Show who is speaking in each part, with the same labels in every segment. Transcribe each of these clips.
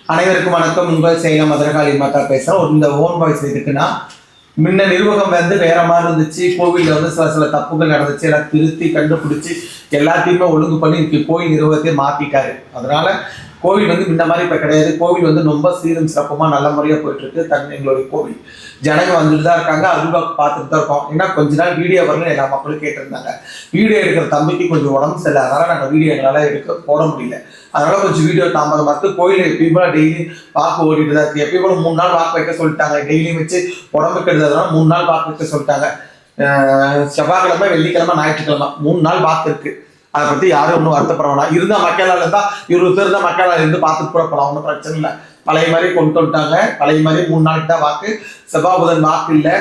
Speaker 1: அனைவருக்கும் வணக்கம். உங்கள் சேலம் மதுரகாளி மாதா பேசுகிறேன். இந்த ஓன் வாய்ஸ் இருக்குன்னா, முன்ன நிர்வாகம் வேற மாதிரி இருந்துச்சு. கோவிலில் சில சில தப்புகள் நடந்துச்சு. எல்லாம் திருத்தி கண்டுபிடிச்சி எல்லாத்தையுமே ஒழுங்கு பண்ணி இன்னைக்கு கோயில் நிர்வாகத்தை மாற்றிட்டாரு. அதனால கோவில் முன்ன மாதிரி இப்போ கிடையாது. கோவில் ரொம்ப சீரும் சிறப்புமாக நல்ல முறையாக போயிட்டு இருக்கு. எங்களுடைய கோவில் ஜனங்க வந்துட்டு தான் இருக்காங்க. அருள்வாக்கு பார்த்துட்டு தான் இருக்கோம். ஏன்னா கொஞ்ச நாள் வீடியோ வரல எல்லா மக்களும் கேட்டிருந்தாங்க. வீடியோ எடுக்கிற தம்பிக்கு கொஞ்சம் உடம்பு சரியில்லை. அதனால நாங்கள் வீடியோ எங்களால் போட முடியல. அதனால கொஞ்சம் வீடியோ தாமதமாக கோயில் எப்பயும் போல டெய்லி வாக்கு ஓடிட்டு தான் இருக்கு. எப்பயும் போல 3 நாள் வாக்கு வைக்க சொல்லிட்டாங்க. டெய்லியும் வச்சு உடம்பு கெடுததுனால 3 நாள் வாக்கு வைக்க சொல்லிட்டாங்க. செவ்வாய்க்கிழமை, வெள்ளிக்கிழமை, ஞாயிற்றுக்கிழமை 3 நாள் வாக்கு இருக்கு. அதை பத்தி யாரும் ஒன்றும் வருத்தப்பட வேணாம். இருந்தா மக்களால் இருந்தா 20 பேர் தான் மக்களால் இருந்து பார்த்துட்டு கூட போகலாம். ஒன்றும் பிரச்சனை இல்லை. பழைய மாதிரி கொண்டு வந்துட்டாங்க. பழைய மாதிரி 3 நாள் தான் வாக்கு. செவ்வாய் புதன் வாக்கு இல்லை.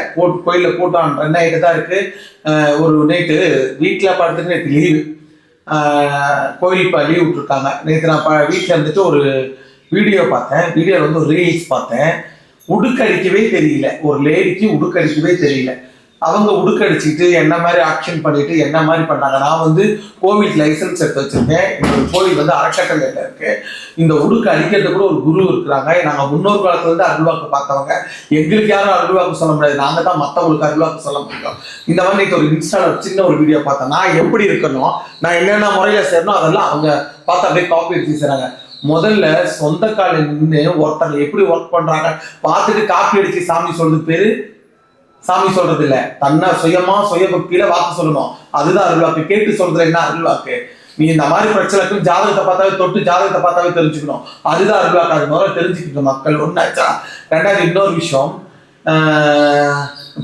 Speaker 1: கோயிலில் கூட்டம் 2 நைட்டு தான் இருக்கு. ஒரு நைட்டு வீட்டில் படுத்துட்டு நேற்று லீவு. கோயில் இப்போ லீவ் விட்டுருக்காங்க. நேற்று நான் வீட்டில் இருந்துட்டு ஒரு வீடியோ பார்த்தேன். வீடியோவில் ஒரு ரீல்ஸ் பார்த்தேன். உடுக்கடிக்கவே தெரியல. ஒரு லேடிக்கு உடுக்கடிக்கவே தெரியல. அவங்க உடுக்கடிச்சிட்டு என்ன மாதிரி ஆக்ஷன் பண்ணிட்டு என்ன மாதிரி பண்ணாங்க. நான் கோவில் லைசன்ஸ் எடுத்து வச்சிருக்கேன். எங்களோட கோவில் அறக்கட்டளையில் இருக்கு. இந்த உடுக்கு அடிக்கிறது கூட ஒரு குரு இருக்கிறாங்க. நாங்கள் முன்னோர் காலத்துல அருள்வாக்கு பார்த்தவங்க. எங்களுக்கு யாரும் அருள்வாக்கு சொல்ல முடியாது. நாங்கள் தான் மற்றவங்களுக்கு அருள்வாக்கு சொல்ல முடியும். இந்த மாதிரி ஒரு இன்ஸ்டால சின்ன ஒரு வீடியோ பார்த்தேன். நான் எப்படி இருக்கணும், நான் என்னென்ன முறையில செய்யணும் அதெல்லாம் அவங்க பார்த்து அப்படியே காப்பி அடிச்சு செய்றாங்க. முதல்ல சொந்த காலில் நின்று ஒருத்தங்க எப்படி ஒர்க் பண்றாங்க பார்த்துட்டு காப்பி அடிச்சு சாமி சொல்றது பேரு சாமி சொல்றது இல்ல. தன்னை சுய பக்தியில வாக்கு சொல்லணும். அதுதான் அருள்வாக்கு. கேட்டு சொல்றது என்ன அருள்வாக்கு? நீ இந்த மாதிரி பிரச்சனைக்கு ஜாதகத்தை பார்த்தாவே தொட்டு ஜாதகத்தை பார்த்தாவே தெரிஞ்சுக்கணும். அதுதான் அருள்வாக்கு. அது முதல்ல தெரிஞ்சுக்கணும் மக்கள். ஒன்னாச்சா. ரெண்டாவது இன்னொரு விஷயம்,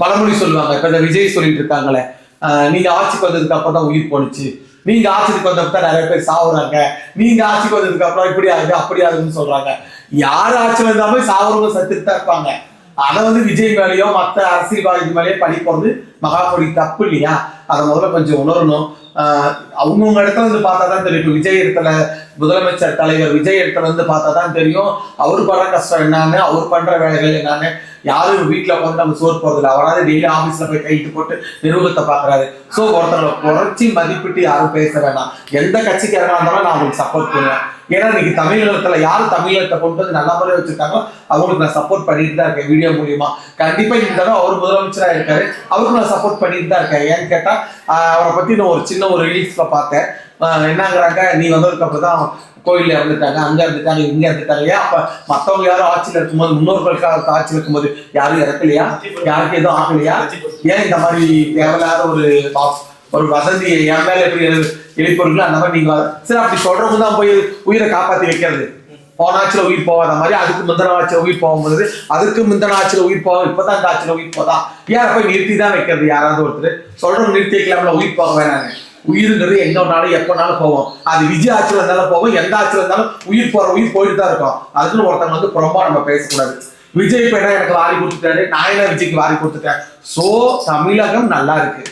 Speaker 1: பழமொழி சொல்லுவாங்க. இப்ப இந்த விஜய் சொல்லிட்டு இருக்காங்களே, நீங்க ஆட்சிக்கு வந்ததுக்கு அப்புறம் தான் உயிர் போனுச்சு, நீங்க ஆட்சிக்கு வந்தப்ப தான் நிறைய பேர் சாவுறாங்க, நீங்க ஆட்சிக்கு வந்ததுக்கு அப்புறம் இப்படி ஆகுது அப்படி ஆகுதுன்னு சொல்றாங்க. யார் ஆட்சி வந்தாலும் சாவுறவங்க செத்துட்டு தான் இருப்பாங்க. அதை விஜய் மேலேயோ மற்ற அரசியல்வாதி மேலேயோ பழி போறது மகாபலி தப்பு இல்லையா? அதை முதல்ல கொஞ்சம் உணரணும். அவங்கவுங்க இடத்துல பார்த்தா தான் தெரியும். இப்போ விஜய் இடத்துல முதலமைச்சர் தலைவர் விஜய் இடத்துல பார்த்தா தான் தெரியும் அவர் படுற கஷ்டம் என்னன்னு, அவர் பண்ற வேலைகள் என்னன்னு. யாரும் வீட்டுல உட்காந்து நம்ம சோறு போறதில்லை. அவராது டெய்லி ஆபீஸ்ல போய் கைட்டு போட்டு நிர்வாகத்தை பாக்குறாரு. சோ ஒருத்தரை குறைச்சி மதிப்பிட்டு யாரும் பேச வேணாம். எந்த கட்சிக்காரனா இருந்தாலும் நான் உங்களுக்கு சப்போர்ட் பண்ணுவேன். ஏன்னா இன்னைக்கு தமிழகத்துல யாரும் தமிழகத்தை கொண்டு வந்து நல்ல முறையை வச்சிருக்காங்களோ அவங்களுக்கு நான் சப்போர்ட் பண்ணிட்டு தான் இருக்கேன் வீடியோ மூலியமா. கண்டிப்பா இந்த தடவை அவர் முதலமைச்சரா இருக்காரு, அவருக்கு நான் சப்போர்ட் பண்ணிட்டு தான் இருக்கேன். ஏன்னு கேட்டா அவரை பத்தி நான் ஒரு சின்ன ஒரு ரீல்ஸ்ல பார்த்தேன். என்னங்கிறாங்க, நீ வந்ததுக்கு அப்புறம் தான் கோயில்ல இருந்துட்டாங்க, அங்க இருந்துட்டாங்க, இங்க இருந்துட்டாங்க. ஏன் அப்ப மத்தவங்க யாரும் ஆட்சியில் இருக்கும்போது, முன்னோர்களுக்காக ஆட்சியில் இருக்கும்போது யாரும் இறக்கலையா? யாருக்கு எதுவும் ஆகலையா? ஏன் இந்த மாதிரி தேவையில்லாத ஒரு வசதியை என் மேல எப்படி எழுப்பொருள் அந்த மாதிரி நீங்க சரி அப்படி சொல்றவங்க தான் போய் உயிரை காப்பாத்தி வைக்கிறது. போன ஆட்சியில உயிர் போகாத மாதிரி அதுக்கு முந்தின ஆட்சியில உயிர் போகும்போது அதுக்கு முந்தின ஆட்சியில உயிர் போகும், இப்பதான் இந்த ஆட்சியில உயிர் போதா? ஏன் போய் நிறுத்தி தான் வைக்கிறது? யாராவது ஒருத்தர் சொல்றவங்க நிறுத்தி வைக்கலாம்ல. உயிர் போக வேணாங்க. உயிருங்கிறது எங்கனாலும் எப்பனாலும் போவோம். அது விஜய் ஆட்சியில் இருந்தாலும் போவோம், எந்த ஆட்சியில் இருந்தாலும் உயிர் போயிட்டு தான் இருக்கும். அதுக்குன்னு ஒருத்தவங்க புறம்பா நம்ம பேசக்கூடாது. விஜய் இப்ப என்ன எனக்கு வாரி கொடுத்துட்டாரு, நான் என்ன விஜய்க்கு வாரி கொடுத்துட்டேன். சோ தமிழகம் நல்லா இருக்கு,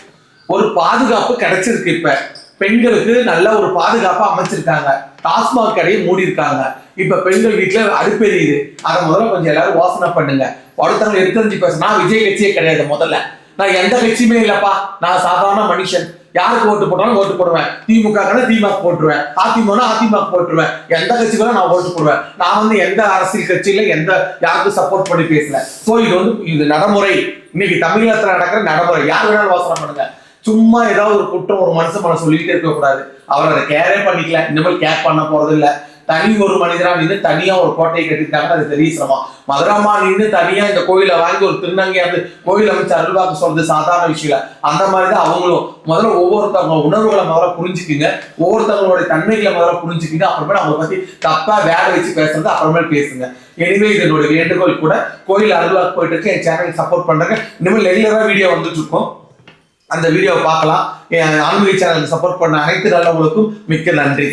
Speaker 1: ஒரு பாதுகாப்பு கிடைச்சிருக்கு. இப்ப பெண்களுக்கு நல்ல ஒரு பாதுகாப்பா அமைச்சிருக்காங்க. டாஸ்மாக் கடையை மூடி இருக்காங்க. இப்ப பெண்கள் வீட்டுல அடுப்பெரியுது. அதை முதல்ல கொஞ்சம் எல்லாரும் யோசனை பண்ணுங்க. ஒருத்தவங்க எடுத்து பேச, நான் விஜய் கட்சியே கிடையாது. முதல்ல நான் எந்த கட்சியுமே இல்லப்பா, நான் சாதாரண மனுஷன். யாருக்கு ஓட்டு போட்டாலும் ஓட்டு போடுவேன். திமுக திமுக போட்டுருவேன், அதிமுக போட்டுருவேன். எந்த கட்சிக்கு நான் ஓட்டு போடுவேன். நான் எந்த அரசியல் கட்சியில யாருக்கும் சப்போர்ட் பண்ணி பேசல. சோ இது நடைமுறை. இன்னைக்கு தமிழகத்துல நடக்கிற நடைமுறை. யார் வேணாலும் யோசனை பண்ணுங்க. சும்மா ஏதாவது ஒரு குற்றம் ஒரு மனுஷன் சொல்லிக்கிட்டே இருக்க கூடாது. அவர் அதை கேரே பண்ணிக்கல, இனிமேல் கேர் பண்ண போறது இல்லை. தனி ஒரு மனிதரா நின்று தனியா ஒரு கோட்டையை கட்டிட்டாங்க. அது பெரிய சிரமம். மதுரமா நின்று தனியா இந்த கோயிலை வாங்கி ஒரு திருநங்கையா கோயில் அமைச்சு அருள்வாக்கு சொல்றது சாதாரண விஷயம். அந்த மாதிரிதான் அவங்களும் முதல்ல ஒவ்வொருத்தவங்க உணர்வுகளை முதல்ல புரிஞ்சுக்கிங்க, ஒவ்வொருத்தவங்களுடைய தன்மைகளை முதல்ல புரிஞ்சுக்கிங்க. அப்புறமேல அவங்க பத்தி தப்பா வேலை வச்சு பேசுறது அப்புறமேல் பேசுங்க. எனவே இதனுடைய வேண்டுகோள் கூட, கோயில் அருள்வாக்கு போயிட்டு இருக்கு. என் சேனலுக்கு சப்போர்ட் பண்றாங்க. இனிமேல் ரெகுலரா வீடியோ வந்துட்டு இருக்கும். அந்த வீடியோவை பார்க்கலாம். ஆன்மீக சேனலுக்கு சப்போர்ட் பண்ண அனைத்து நல்லவங்களுக்கும் மிக்க நன்றி.